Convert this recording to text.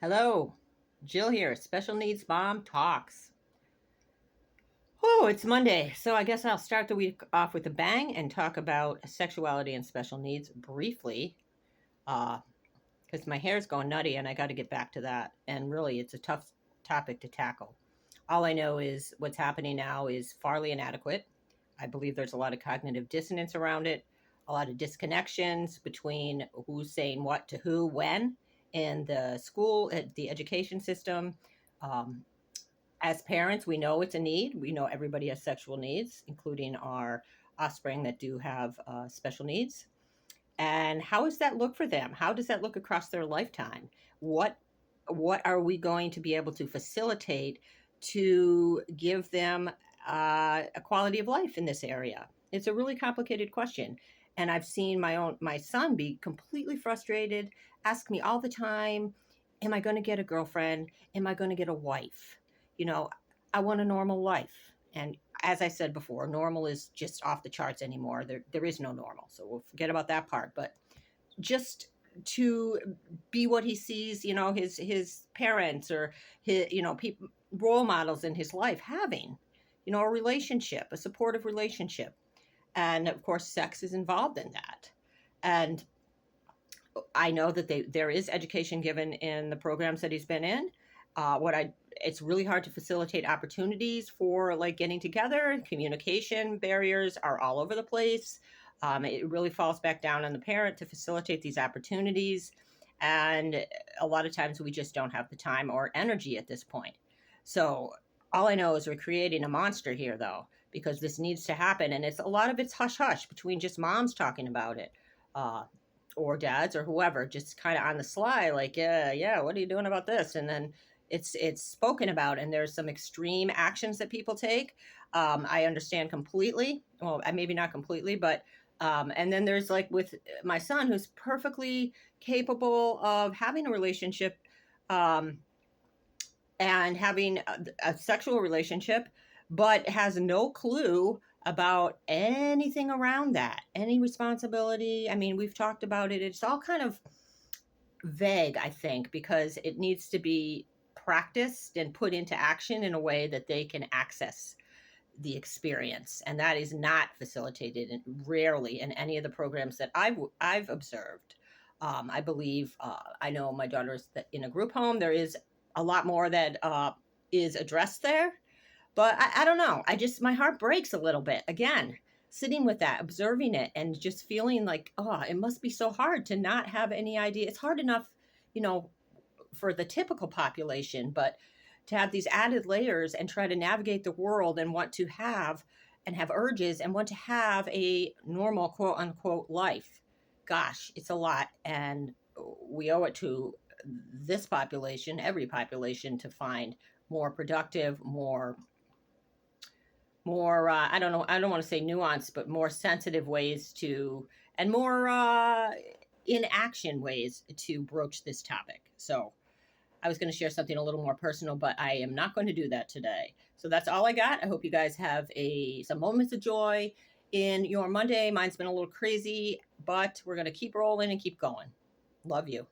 Hello, Jill here. Special Needs Mom Talks. Oh, it's Monday, so I guess I'll start the week off with a bang and talk about sexuality and special needs briefly, because my hair's going nutty and I got to get back to that. And really, it's a tough topic to tackle. All I know is what's happening now is farly inadequate. I believe there's a lot of cognitive dissonance around it, a lot of disconnections between who's saying what to who when in the school, the education system. Um, as parents, we know it's a need. We know everybody has sexual needs, including our offspring that do have special needs. And how does that look for them? How does that look across their lifetime? What what are we going to be able to facilitate to give them a quality of life in this area? It's a really complicated question, and I've seen my son be completely frustrated, ask me all the time, "Am I going to get a girlfriend? Am I going to get a wife? You know, I want a normal life." And as I said before, normal is just off the charts anymore. There is no normal, so we'll forget about that part. But just to be what he sees, his parents or his, people, role models in his life having, a relationship, a supportive relationship, and of course, sex is involved in that. And I know that there is education given in the programs that he's been in. What I It's really hard to facilitate opportunities for like getting together. Communication barriers are all over the place. It really falls back down on the parent to facilitate these opportunities, and a lot of times we just don't have the time or energy at this point. So all I know is we're creating a monster here, though, because this needs to happen, and a lot of it's hush hush between just moms talking about it. Uh, or dads or whoever, just kind of on the sly, like, yeah, what are you doing about this? And then it's spoken about, and there's some extreme actions that people take. I understand completely. Well, maybe not completely, but and then there's like with my son, who's perfectly capable of having a relationship, um, and having a sexual relationship, but has no clue about anything around that, any responsibility. I mean, we've talked about it. It's all kind of vague, I think, because it needs to be practiced and put into action in a way that they can access the experience. And that is not facilitated rarely in any of the programs that I've observed. I believe, I know my daughter's in a group home. There is a lot more that is addressed there, but I don't know. My heart breaks a little bit again, sitting with that, observing it, and just feeling like, oh, it must be so hard to not have any idea. It's hard enough, you know, for the typical population, but to have these added layers and try to navigate the world and want to have and have urges and want to have a normal quote unquote life. Gosh, it's a lot. And we owe it to this population, every population, to find more productive, more I don't know, I don't want to say nuanced, but more sensitive ways to, and more in action ways to broach this topic. So I was going to share something a little more personal, but I am not going to do that today. So that's all I got. I hope you guys have some moments of joy in your Monday. Mine's been a little crazy, but we're going to keep rolling and keep going. Love you.